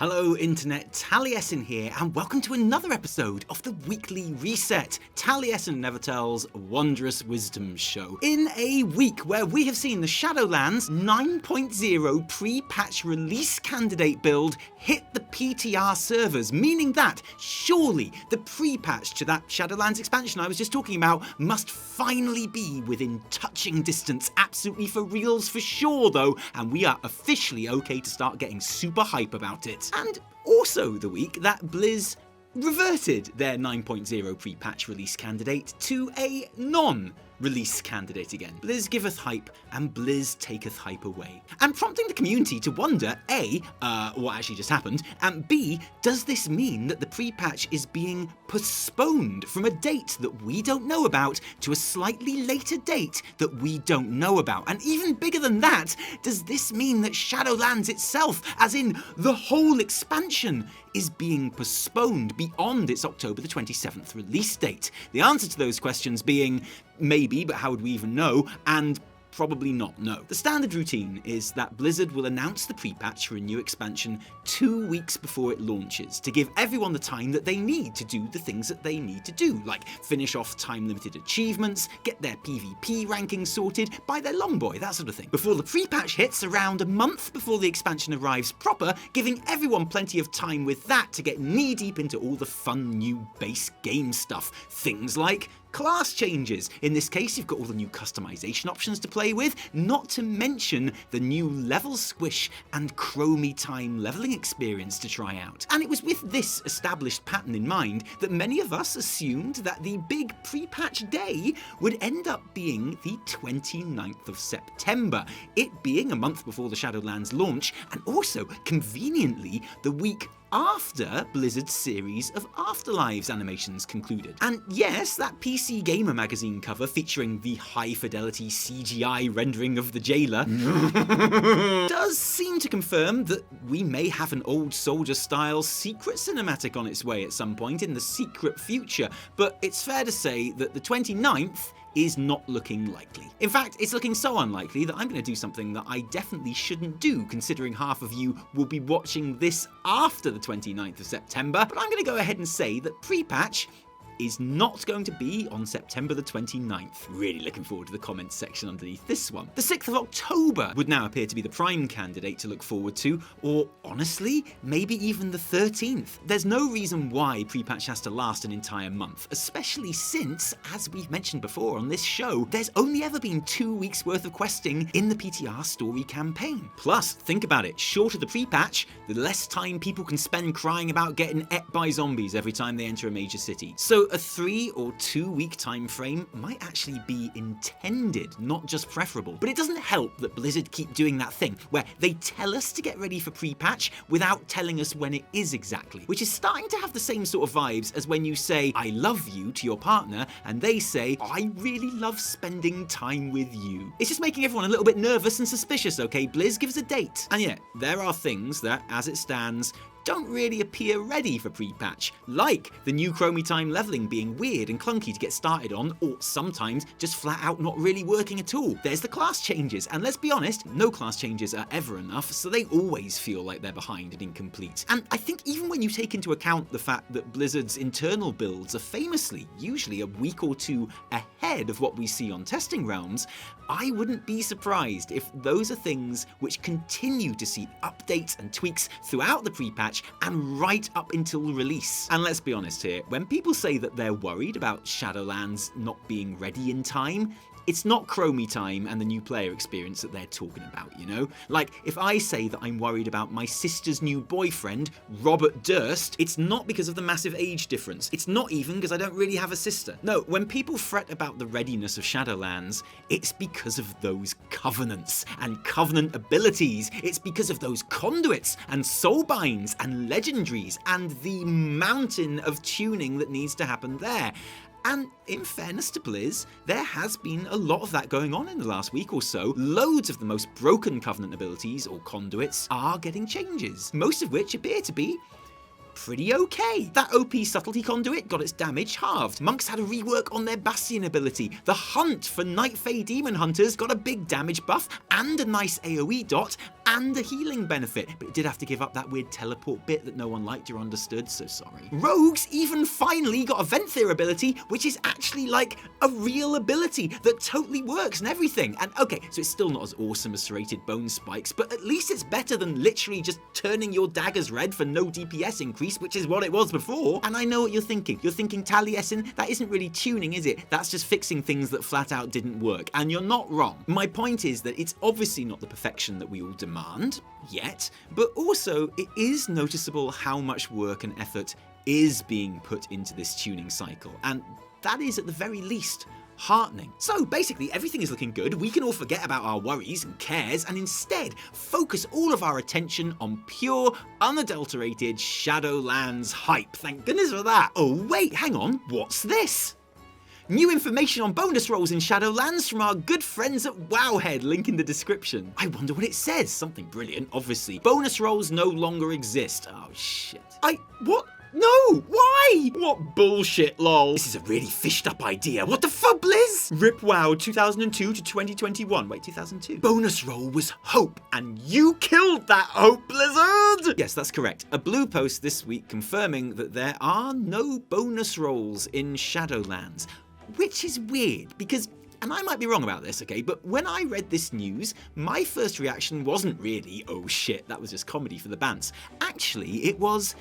Hello Internet, Taliesin here, and welcome to another episode of the Weekly Reset, Taliesin Evitel's Wondrous Wisdom Show. In a week where we have seen the Shadowlands 9.0 pre-patch release candidate build hit the PTR servers, meaning that surely the pre-patch to that Shadowlands expansion I was just talking about must finally be within touching distance, absolutely for reals for sure though, and we are officially okay to start getting super hype about it. And also the week that Blizz reverted their 9.0 pre-patch release candidate to a non-release candidate again. Blizz giveth hype, and Blizz taketh hype away. And prompting the community to wonder, A, what actually just happened, and B, does this mean that the pre-patch is being postponed from a date that we don't know about to a slightly later date that we don't know about? And even bigger than that, does this mean that Shadowlands itself, as in the whole expansion, is being postponed beyond its October the 27th release date? The answer to those questions being maybe, but how would we even know, and probably not no. The standard routine is that Blizzard will announce the pre-patch for a new expansion 2 weeks before it launches, to give everyone the time that they need to do the things that they need to do, like finish off time-limited achievements, get their PvP rankings sorted, buy their longboy, that sort of thing. Before the pre-patch hits around a month before the expansion arrives proper, giving everyone plenty of time with that to get knee-deep into all the fun new base game stuff. Things like class changes. In this case, you've got all the new customization options to play with, not to mention the new level squish and Chromie Time leveling experience to try out. And it was with this established pattern in mind that many of us assumed that the big pre-patch day would end up being the 29th of September, it being a month before the Shadowlands launch, and also, conveniently, the week after Blizzard's series of Afterlives animations concluded. And yes, that PC Gamer magazine cover featuring the high-fidelity CGI rendering of the jailer does seem to confirm that we may have an old soldier-style secret cinematic on its way at some point in the secret future, but it's fair to say that the 29th is not looking likely. In fact, it's looking so unlikely that I'm going to do something that I definitely shouldn't do, considering half of you will be watching this after the 29th of September, but I'm going to go ahead and say that pre-patch is not going to be on September the 29th. Really looking forward to the comments section underneath this one. The 6th of October would now appear to be the prime candidate to look forward to, or honestly, maybe even the 13th. There's no reason why pre-patch has to last an entire month, especially since, as we've mentioned before on this show, there's only ever been 2 weeks worth of questing in the PTR story campaign. Plus, think about it, shorter the pre-patch, the less time people can spend crying about getting ate by zombies every time they enter a major city. So a 3 or 2 week time frame might actually be intended, not just preferable. But it doesn't help that Blizzard keep doing that thing where they tell us to get ready for pre-patch without telling us when it is exactly, which is starting to have the same sort of vibes as when you say I love you to your partner and they say I really love spending time with you. It's just making everyone a little bit nervous and suspicious, okay? Blizz, give us a date. And yet, there are things that, as it stands, don't really appear ready for pre-patch, like the new Chromie Time leveling being weird and clunky to get started on, or sometimes just flat out not really working at all. There's the class changes, and let's be honest, no class changes are ever enough, so they always feel like they're behind and incomplete. And I think even when you take into account the fact that Blizzard's internal builds are famously usually a week or two ahead of what we see on testing realms, I wouldn't be surprised if those are things which continue to see updates and tweaks throughout the pre-patch and right up until release. And let's be honest here, when people say that they're worried about Shadowlands not being ready in time, it's not Chromie Time and the new player experience that they're talking about, you know? Like, if I say that I'm worried about my sister's new boyfriend, Robert Durst, it's not because of the massive age difference. It's not even because I don't really have a sister. No, when people fret about the readiness of Shadowlands, it's because of those covenants and covenant abilities. It's because of those conduits and soulbinds and legendaries and the mountain of tuning that needs to happen there. And in fairness to Blizz, there has been a lot of that going on in the last week or so. Loads of the most broken Covenant abilities, or conduits, are getting changes, most of which appear to be pretty okay. That OP subtlety conduit got its damage halved. Monks had a rework on their Bastion ability. The hunt for Night Fae Demon Hunters got a big damage buff and a nice AoE dot, and a healing benefit, but it did have to give up that weird teleport bit that no one liked or understood, so sorry. Rogues even finally got a Venthyr ability, which is actually like a real ability that totally works and everything. And okay, so it's still not as awesome as serrated bone spikes, but at least it's better than literally just turning your daggers red for no DPS increase, which is what it was before. And I know what you're thinking. You're thinking, Taliesin, that isn't really tuning, is it? That's just fixing things that flat out didn't work. And you're not wrong. My point is that it's obviously not the perfection that we all demand, yet, but also it is noticeable how much work and effort is being put into this tuning cycle. And that is at the very least heartening. So basically everything is looking good, we can all forget about our worries and cares and instead focus all of our attention on pure, unadulterated Shadowlands hype. Thank goodness for that. Oh wait, hang on, what's this? New information on bonus rolls in Shadowlands from our good friends at Wowhead, link in the description. I wonder what it says. Something brilliant, obviously. Bonus rolls no longer exist. Oh shit. What? No! Why? What bullshit, lol. This is a really fished up idea. What the fuck, Blizz? Rip WoW 2002 to 2021. Wait, 2002? Bonus roll was hope, and you killed that hope, Blizzard! Yes, that's correct. A blue post this week confirming that there are no bonus rolls in Shadowlands, which is weird because, and I might be wrong about this, okay, but when I read this news, my first reaction wasn't really, oh shit, that was just comedy for the bants. Actually, it was,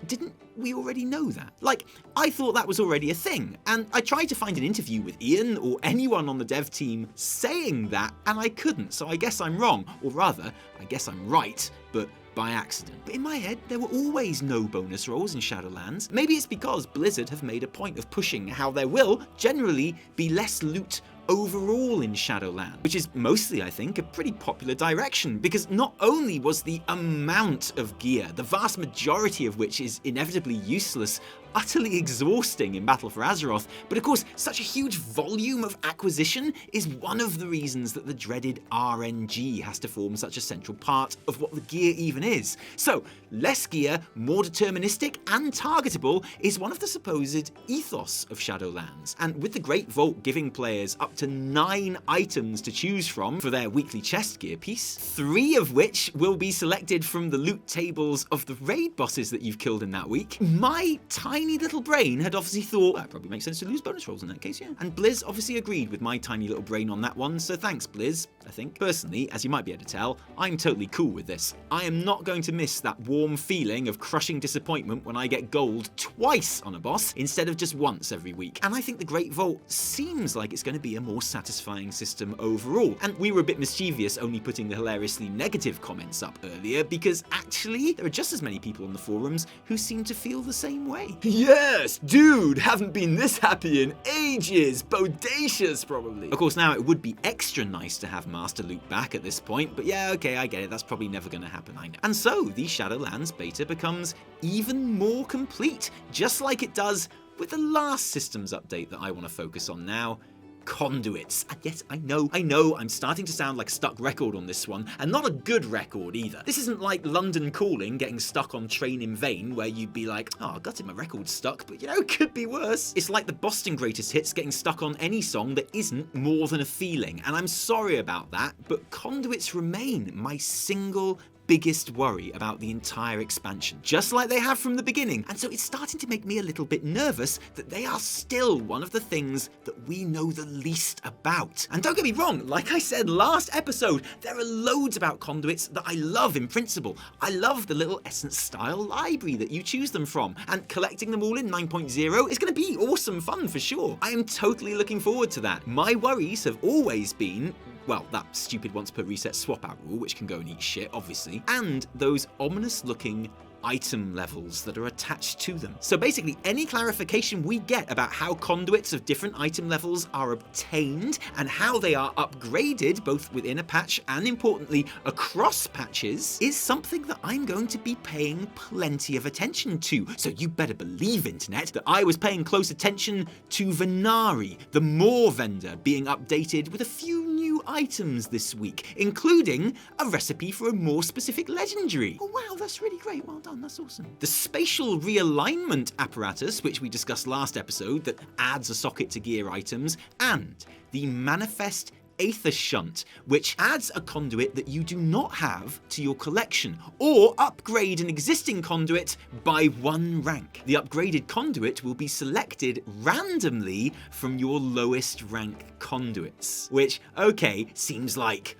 didn't we already know that? Like, I thought that was already a thing, and I tried to find an interview with Ian or anyone on the dev team saying that, and I couldn't, so I guess I'm wrong, or rather, I guess I'm right, but by accident. But in my head, there were always no bonus rolls in Shadowlands. Maybe it's because Blizzard have made a point of pushing how there will, generally, be less loot overall in Shadowlands, which is mostly, I think, a pretty popular direction, because not only was the amount of gear, the vast majority of which is inevitably useless, utterly exhausting in Battle for Azeroth, but of course, such a huge volume of acquisition is one of the reasons that the dreaded RNG has to form such a central part of what the gear even is. So, less gear, more deterministic and targetable is one of the supposed ethos of Shadowlands. And with the Great Vault giving players up to 9 items to choose from for their weekly chest gear piece, 3 of which will be selected from the loot tables of the raid bosses that you've killed in that week, my tiny little brain had obviously thought, that probably makes sense to lose bonus rolls in that case, yeah. And Blizz obviously agreed with my tiny little brain on that one, so thanks Blizz, I think. Personally, as you might be able to tell, I'm totally cool with this. I am not going to miss that warm feeling of crushing disappointment when I get gold twice on a boss instead of just once every week. And I think the Great Vault seems like it's going to be a more satisfying system overall. And we were a bit mischievous only putting the hilariously negative comments up earlier, because actually there are just as many people on the forums who seem to feel the same way. Yes, dude, haven't been this happy in ages. Bodacious, probably. Of course, now it would be extra nice to have Master Loot back at this point, but yeah, okay, I get it. That's probably never going to happen, I know. And so, the Shadowlands beta becomes even more complete, just like it does with the last systems update that I want to focus on now. Conduits. And yes, I know, I'm starting to sound like a stuck record on this one, and not a good record either. This isn't like London Calling getting stuck on Train in Vain, where you'd be like, oh, I got it, my record's stuck, but you know, could be worse. It's like the Boston Greatest Hits getting stuck on any song that isn't More Than a Feeling, and I'm sorry about that, but Conduits remain my single biggest worry about the entire expansion, just like they have from the beginning. And so it's starting to make me a little bit nervous that they are still one of the things that we know the least about. And don't get me wrong, like I said last episode, there are loads about conduits that I love in principle. I love the little Essence style library that you choose them from, and collecting them all in 9.0 is going to be awesome fun for sure. I am totally looking forward to that. My worries have always been, well, that stupid once per reset swap out rule, which can go and eat shit, obviously, and those ominous looking item levels that are attached to them. So basically, any clarification we get about how conduits of different item levels are obtained and how they are upgraded both within a patch and importantly across patches is something that I'm going to be paying plenty of attention to. So you better believe, internet, that I was paying close attention to Venari, the More vendor, being updated with a few new items this week, including a recipe for a more specific legendary. Oh wow, that's really great, well done. That's awesome. The spatial realignment apparatus, which we discussed last episode, that adds a socket to gear items, and the manifest Aether Shunt, which adds a conduit that you do not have to your collection, or upgrade an existing conduit by 1 rank. The upgraded conduit will be selected randomly from your lowest rank conduits, which, okay, seems like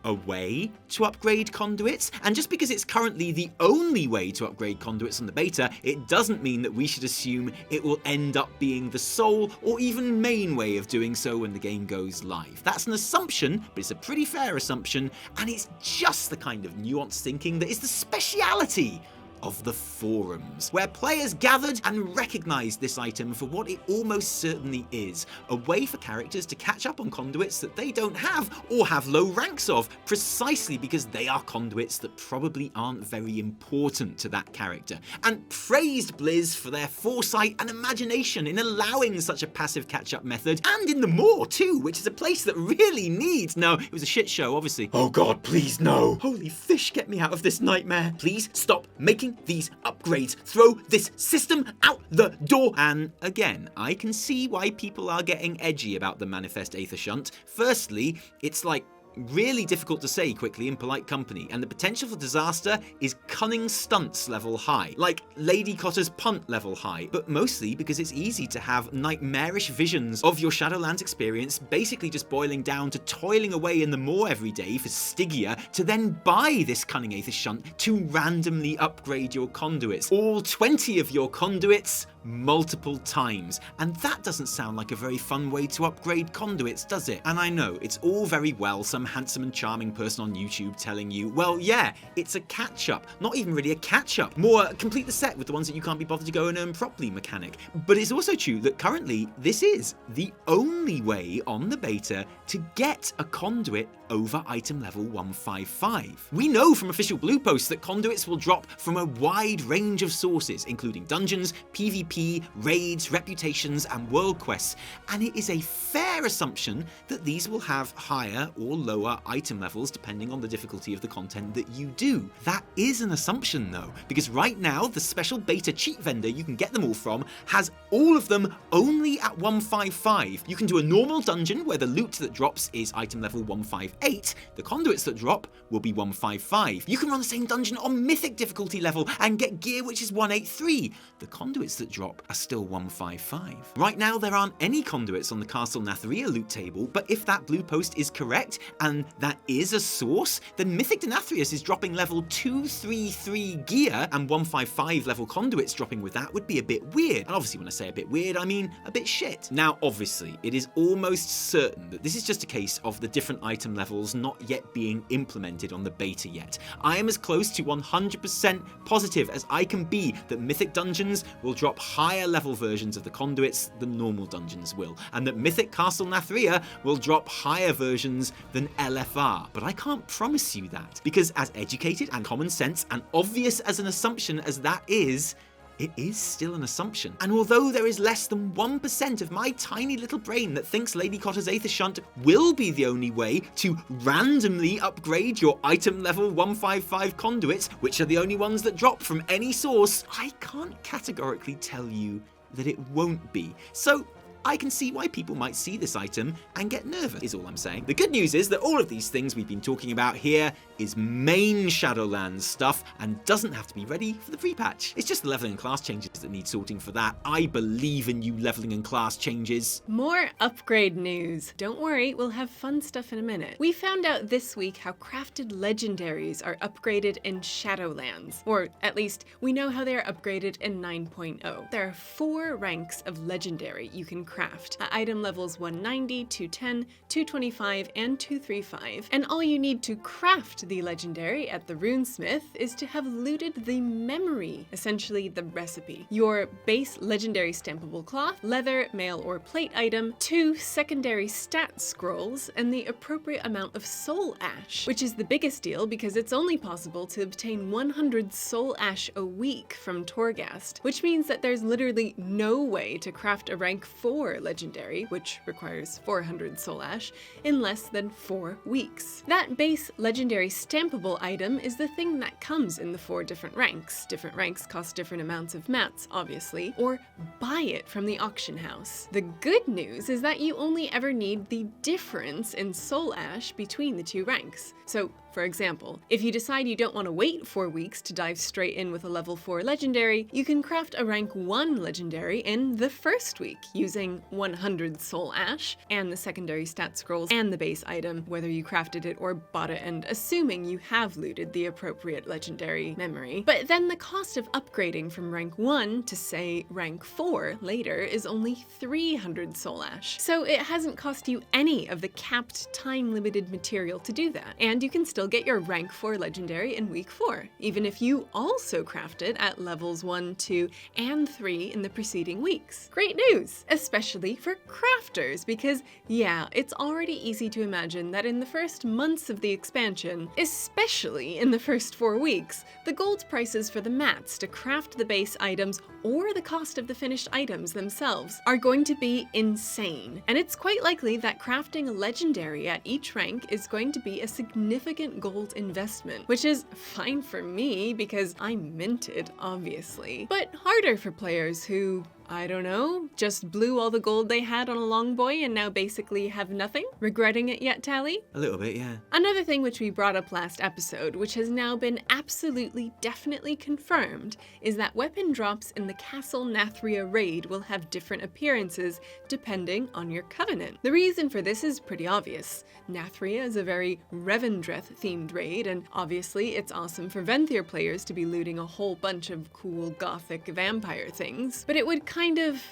a way to upgrade conduits, and just because it's currently the only way to upgrade conduits on the beta, it doesn't mean that we should assume it will end up being the sole or even main way of doing so when the game goes live. That's an assumption, but it's a pretty fair assumption, and it's just the kind of nuanced thinking that is the speciality of the forums, where players gathered and recognised this item for what it almost certainly is, a way for characters to catch up on conduits that they don't have or have low ranks of, precisely because they are conduits that probably aren't very important to that character, and praised Blizz for their foresight and imagination in allowing such a passive catch-up method, and in the Maw too, which is a place that really needs— no, it was a shit show, obviously. Oh god, please no! Holy fish, get me out of this nightmare. Please stop making these upgrades. Throw this system out the door. And again, I can see why people are getting edgy about the Manifest Aether Shunt. Firstly, it's like really difficult to say quickly in polite company, and the potential for disaster is cunning stunts level high, like Lady Cotter's punt level high, but mostly because it's easy to have nightmarish visions of your Shadowlands experience basically just boiling down to toiling away in the Maw every day for Stygia to then buy this cunning Aether Shunt to randomly upgrade your conduits, all 20 of your conduits multiple times. And that doesn't sound like a very fun way to upgrade conduits, does it? And I know, it's all very well some handsome and charming person on YouTube telling you, well, yeah, it's a catch-up. Not even really a catch-up. More complete the set with the ones that you can't be bothered to go and earn properly mechanic. But it's also true that currently this is the only way on the beta to get a conduit over item level 155. We know from official blue posts that conduits will drop from a wide range of sources, including dungeons, PvP, raids, reputations, and world quests, and it is a fair assumption that these will have higher or lower item levels depending on the difficulty of the content that you do. That is an assumption though, because right now the special beta cheat vendor you can get them all from has all of them only at 155. You can do a normal dungeon where the loot that drops is item level 158, the conduits that drop will be 155. You can run the same dungeon on mythic difficulty level and get gear which is 183. The conduits that drop are still 155. Right now there aren't any conduits on the Castle Nathria loot table, but if that blue post is correct, and that is a source, then Mythic Denathrius is dropping level 233 gear, and 155 level conduits dropping with that would be a bit weird. And obviously when I say a bit weird, I mean a bit shit. Now obviously, it is almost certain that this is just a case of the different item levels not yet being implemented on the beta yet. I am as close to 100% positive as I can be that Mythic dungeons will drop higher level versions of the conduits than normal dungeons will, and that Mythic Castle Nathria will drop higher versions than LFR. But I can't promise you that, because as educated and common sense and obvious as an assumption as that is, it is still an assumption. And although there is less than 1% of my tiny little brain that thinks Lady Cotter's Aether Shunt will be the only way to randomly upgrade your item level 155 conduits, which are the only ones that drop from any source, I can't categorically tell you that it won't be. So I can see why people might see this item and get nervous, is all I'm saying. The good news is that all of these things we've been talking about here is main Shadowlands stuff and doesn't have to be ready for the pre-patch. It's just the leveling and class changes that need sorting for that. I believe in you leveling and class changes. More upgrade news. Don't worry, we'll have fun stuff in a minute. We found out this week how crafted legendaries are upgraded in Shadowlands, or at least we know how they are upgraded in 9.0. There are 4 ranks of legendary you can craft at item levels 190, 210, 225, and 235, and all you need to craft the legendary at the runesmith is to have looted the memory, essentially the recipe. Your base legendary stampable cloth, leather, mail, or plate item, 2 secondary stat scrolls, and the appropriate amount of soul ash, which is the biggest deal because it's only possible to obtain 100 soul ash a week from Torghast, which means that there's literally no way to craft a rank 4 4 legendary, which requires 400 soul ash, in less than 4 weeks. That base legendary stampable item is the thing that comes in the 4 different ranks. Different ranks cost different amounts of mats, obviously, or buy it from the auction house. The good news is that you only ever need the difference in soul ash between the 2 ranks. So, for example, if you decide you don't want to wait 4 weeks to dive straight in with a level 4 legendary, you can craft a rank 1 legendary in the first week using 100 soul ash and the secondary stat scrolls and the base item, whether you crafted it or bought it, and assuming you have looted the appropriate legendary memory. But then the cost of upgrading from rank 1 to, say, rank 4 later is only 300 soul ash. So it hasn't cost you any of the capped time-limited material to do that, and you can still get your rank 4 legendary in week 4, even if you also crafted at levels 1, 2, and 3 in the preceding weeks. Great news! Especially for crafters, because yeah, it's already easy to imagine that in the first months of the expansion, especially in the first 4 weeks, the gold prices for the mats to craft the base items or the cost of the finished items themselves are going to be insane. And it's quite likely that crafting a legendary at each rank is going to be a significant gold investment, which is fine for me because I'm minted, obviously, but harder for players who, I don't know, just blew all the gold they had on a longboy and now basically have nothing? Regretting it yet, Tally? A little bit, yeah. Another thing which we brought up last episode, which has now been absolutely definitely confirmed, is that weapon drops in the Castle Nathria raid will have different appearances depending on your covenant. The reason for this is pretty obvious. Nathria is a very Revendreth themed raid, and obviously it's awesome for Venthyr players to be looting a whole bunch of cool gothic vampire things, but it would kind of,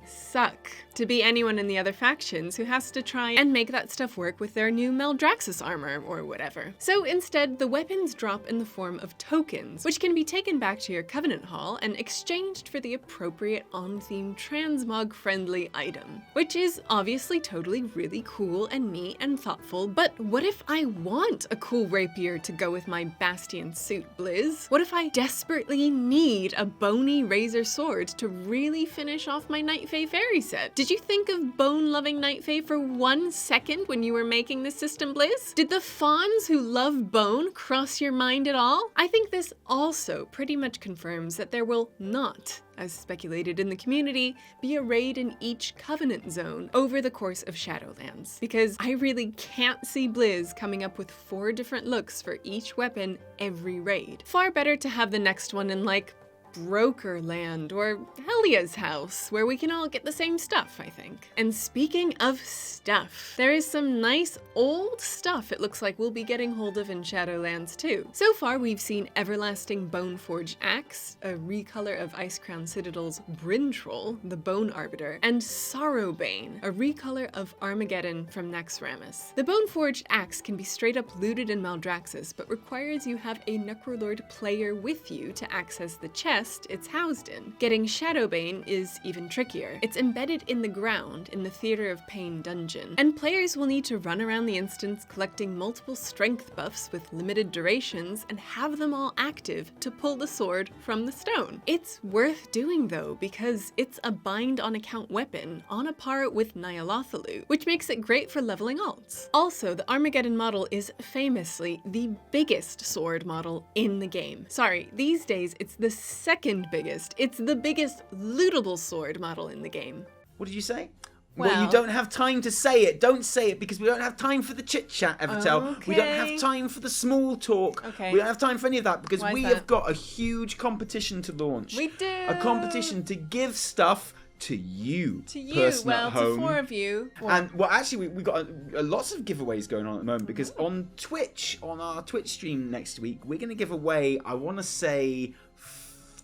suck to be anyone in the other factions who has to try and make that stuff work with their new Maldraxxus armor or whatever. So instead, the weapons drop in the form of tokens, which can be taken back to your Covenant Hall and exchanged for the appropriate on-theme transmog-friendly item, which is obviously totally really cool and neat and thoughtful, but what if I want a cool rapier to go with my Bastion suit, Blizz? What if I desperately need a bony razor sword to really finish off my Night Fae fairy set? Did you think of bone-loving Night Fae for 1 second when you were making this system, Blizz? Did the fawns who love bone cross your mind at all? I think this also pretty much confirms that there will not, as speculated in the community, be a raid in each Covenant zone over the course of Shadowlands, because I really can't see Blizz coming up with 4 different looks for each weapon every raid. Far better to have the next one in, like, Brokerland or Helia's house, where we can all get the same stuff, I think. And speaking of stuff, there is some nice old stuff it looks like we'll be getting hold of in Shadowlands too. So far we've seen Everlasting Boneforged Axe, a recolor of Icecrown Citadel's Bryn Troll, the Bone Arbiter, and Sorrowbane, a recolor of Armageddon from Naxxramas. The Boneforged Axe can be straight up looted in Maldraxxus, but requires you have a Necrolord player with you to access the chest it's housed in. Getting Shadowbane is even trickier. It's embedded in the ground in the Theater of Pain dungeon, and players will need to run around the instance collecting multiple strength buffs with limited durations and have them all active to pull the sword from the stone. It's worth doing though, because it's a bind on account weapon on a par with Nyalothalu, which makes it great for leveling alts. Also, the Armageddon model is famously the biggest sword model in the game. Sorry, these days it's the second biggest. It's the biggest lootable sword model in the game. What did you say? Well, you don't have time to say it. Don't say it, because we don't have time for the chit-chat, Evitel. Okay. We don't have time for the small talk. Okay. We don't have time for any of that, because Why is we that? have got a huge competition to launch. We do! A competition to give stuff to you. To you, person well, at home. to 4 of you. Well, And, well, actually, we got lots of giveaways going on at the moment, because on Twitch, on our Twitch stream next week, we're going to give away, I want to say,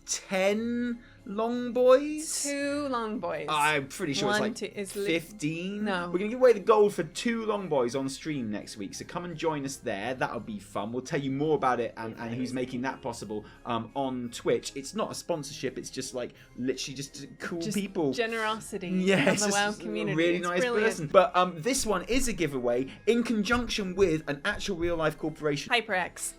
10 long boys. 2 long boys. I'm pretty sure One, it's like two, is 15. No. We're going to give away the gold for 2 long boys on stream next week, so come and join us there. That'll be fun. We'll tell you more about it and who's making that possible on Twitch. It's not a sponsorship, it's just like literally just cool just people. Generosity Yeah, of it's the WoW just community. a really It's nice brilliant. person. But this one is a giveaway in conjunction with an actual real life corporation. HyperX.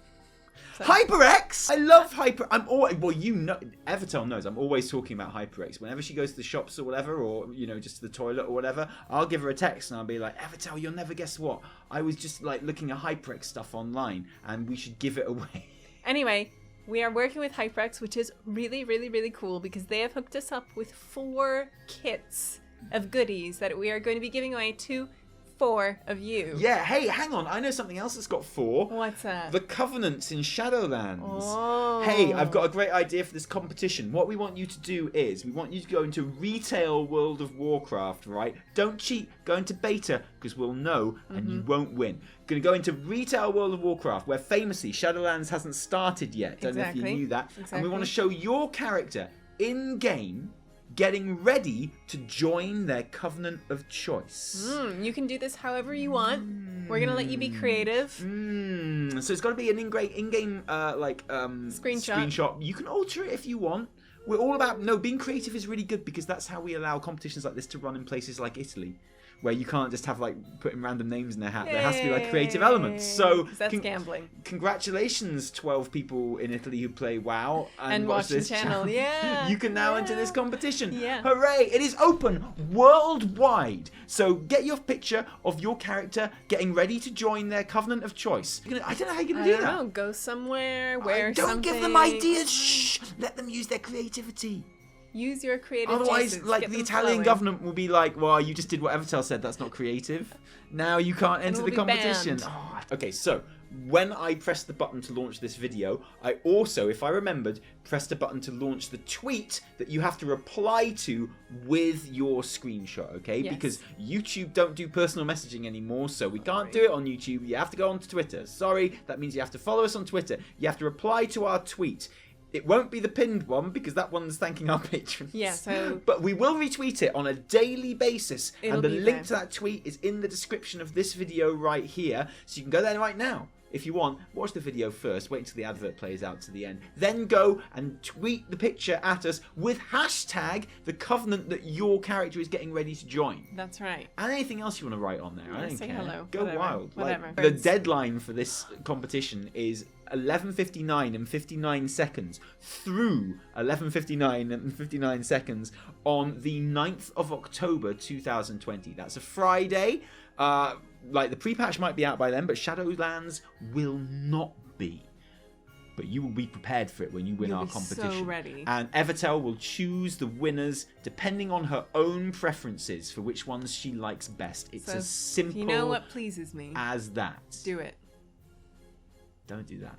So. HyperX! I love Hyper. I'm always, well, you know, Evitel knows I'm always talking about HyperX. Whenever she goes to the shops or whatever, or, you know, just to the toilet or whatever, I'll give her a text and I'll be like, Evitel, you'll never guess what. I was just like looking at HyperX stuff online and we should give it away. Anyway, we are working with HyperX, which is really, really, really cool because they have hooked us up with 4 kits of goodies that we are going to be giving away to 4 of you. Yeah, hey, hang on. I know something else that's got 4. What's that? The Covenants in Shadowlands. Oh. Hey, I've got a great idea for this competition. What we want you to do is, we want you to go into retail World of Warcraft, right? Don't cheat. Go into beta, because we'll know, and you won't win. Going to go into retail World of Warcraft, where famously Shadowlands hasn't started yet. Don't know if you knew that. Exactly. And we want to show your character in-game getting ready to join their covenant of choice. You can do this however you want. We're gonna let you be creative. So it's got to be an in-game screenshot. You can alter it if you want. We're all about being creative is really good because that's how we allow competitions like this to run in places like Italy, where you can't just have like putting random names in their hat. There has to be like creative elements. So that's gambling. Congratulations, 12 people in Italy who play WoW and watch this the channel. Yeah, you can now enter this competition. Yeah. Hooray! It is open worldwide. So get your picture of your character getting ready to join their covenant of choice. I don't know how you're gonna do that. Go somewhere, wear don't something. give them ideas. Shh. Let them use their creativity. Use your creative Otherwise, juices. like Get the them Italian flowing. government will be like, well, you just did what Evitel said, that's not creative. Now you can't enter the we'll be competition. banned. Oh. Okay, so when I pressed the button to launch this video, I also, if I remembered, pressed a button to launch the tweet that you have to reply to with your screenshot, okay? Yes. Because YouTube don't do personal messaging anymore, so we can't do it on YouTube. You have to go onto Twitter. Sorry, that means you have to follow us on Twitter. You have to reply to our tweet. It won't be the pinned one because that one's thanking our patrons. Yeah, so... But we will retweet it on a daily basis. It'll and the be link there. to that tweet is in the description of this video right here. So you can go there right now. If you want, watch the video first, wait until the advert plays out to the end. Then go and tweet the picture at us with hashtag the covenant that your character is getting ready to join. That's right. And anything else you want to write on there. I don't say care. hello. Go Whatever. wild. Whatever. Like, the deadline for this competition is 11:59 and 59 seconds through 11:59 and 59 seconds on the 9th of October 2020. That's a Friday. Like the pre-patch might be out by then, but Shadowlands will not be. But you will be prepared for it when you win You'll our be competition. so ready. And Evitel will choose the winners depending on her own preferences for which ones she likes best. It's So as simple if you know what pleases me, as that. do it. Don't do that.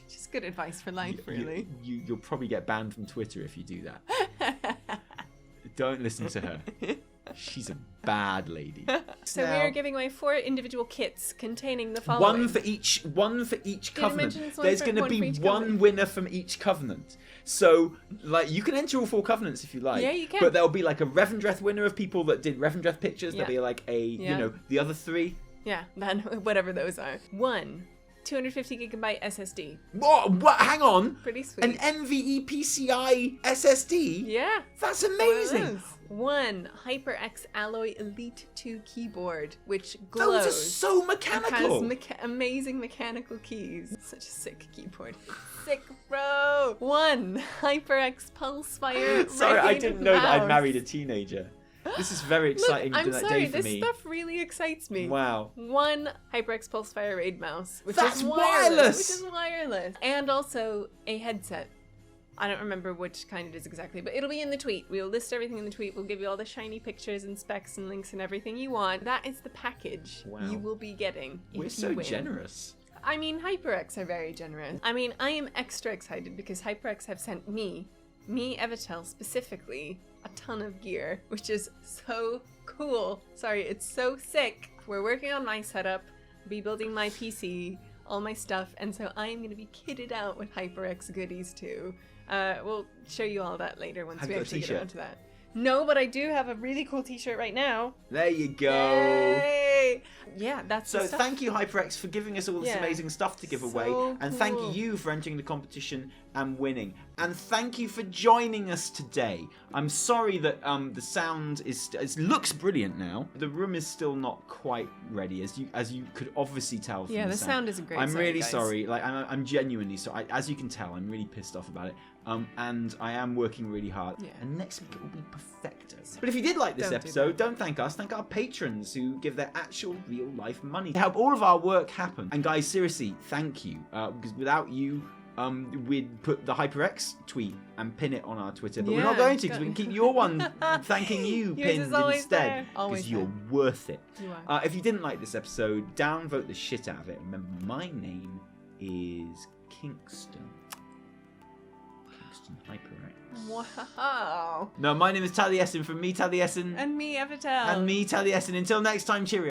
Just good advice for life, really. You'll probably get banned from Twitter if you do that. Don't listen to her. She's a bad lady. So we are giving away 4 individual kits containing the following. One for each covenant. mention it's one There's for- going to one for be each one covenant? winner from each covenant. So, like, you can enter all 4 covenants if you like. Yeah, you can. But there'll be like a Revendreth winner of people that did Revendreth pictures. Yeah. There'll be like a, Yeah. you know, the other 3. Yeah, then whatever those are. 1 250 gigabyte SSD. What? Hang on. Pretty sweet. An NVE PCI SSD? Yeah. That's amazing. 1 HyperX Alloy Elite 2 keyboard, which glows. Those are so and mechanical. has amazing mechanical keys. Such a sick keyboard. Sick, bro. 1 HyperX Pulsefire. Sorry, I Raid didn't know that I'd mouse. married a teenager. This is very exciting Look, I'm day sorry, for this me. stuff really excites me. Wow. 1 HyperX Pulsefire Raid mouse, which That's is wireless. wireless! Which is wireless. And also a headset. I don't remember which kind it is exactly, but it'll be in the tweet. We'll list everything in the tweet. We'll give you all the shiny pictures and specs and links and everything you want. That is the package Wow. you will be getting if We're you so win. generous. I mean, HyperX are very generous. I mean, I am extra excited because HyperX have sent me, Evitel specifically, a ton of gear, which is so cool. Sorry, it's so sick. We're working on my setup, rebuilding my PC, all my stuff, and so I am going to be kitted out with HyperX goodies too. We'll show you all that later once Have we you got a actually get t-shirt? around to that. No, but I do have a really cool t-shirt right now. There you go. Yay! Yeah, that's So the stuff. thank you, HyperX, for giving us all this Yeah. amazing stuff to give So away. And thank cool. you for entering the competition and winning. And thank you for joining us today. I'm sorry that the sound it looks brilliant now. The room is still not quite ready, as you could obviously tell from the sound isn't great. I'm really guys. sorry. Like I'm genuinely sorry. As you can tell, I'm really pissed off about it. And I am working really hard. Yeah. And next week it will be perfecto. But if you did like this episode, don't thank us. Thank our patrons who give their actual real life money to help all of our work happen. And guys, seriously, thank you. Because without you, we'd put the HyperX tweet and pin it on our Twitter, but we're not going to because we can keep your one thanking you pinned instead because you're worth it. You are. If you didn't like this episode, downvote the shit out of it. Remember, my name is Kingston HyperX. Wow. No, my name is Taliesin from me, Taliesin. And me, Evitel. And me, Taliesin. Until next time, cheerio.